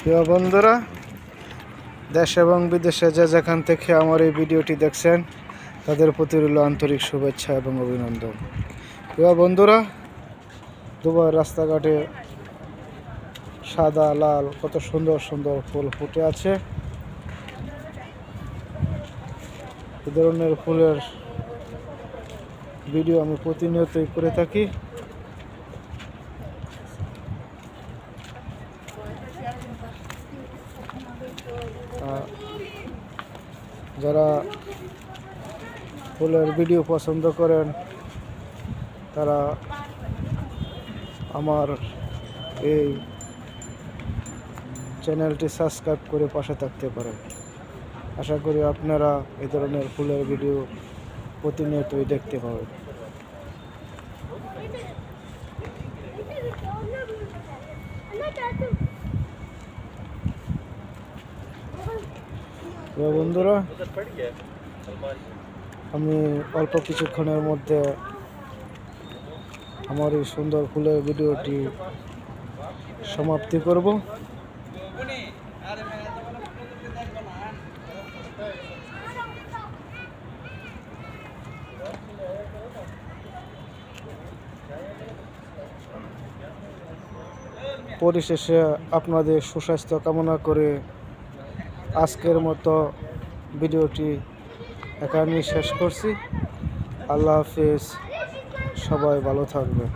প্রিয় বন্ধুরা, দেশ এবং বিদেশে যে যেখান থেকে আমার এই ভিডিওটি দেখছেন তাদের প্রতি রইল আন্তরিক শুভেচ্ছা এবং অভিনন্দন। প্রিয় বন্ধুরা, দুবাই রাস্তাঘাটে সাদা লাল কত সুন্দর সুন্দর ফুল ফুটে আছে। এ ধরনের ফুলের ভিডিও আমি প্রতিনিয়তই করে থাকি। যারা ফুলের ভিডিও পছন্দ করেন তারা আমার এই চ্যানেলটি সাবস্ক্রাইব করে পাশে থাকতে পারেন। আশা করি আপনারা এই ধরনের ফুলের ভিডিও প্রতিনিয়তই দেখতে পাবেন। বন্ধুরা, আমি অল্প কিছুক্ষণের মধ্যে আমার এই সুন্দর ফুলের ভিডিওটি সমাপ্তি করব। পরিশেষে আপনাদের সুস্বাস্থ্য কামনা করে আজকের মতো ভিডিওটি এখানেই শেষ করছি। আল্লাহ হাফেজ, সবাই ভালো থাকবেন।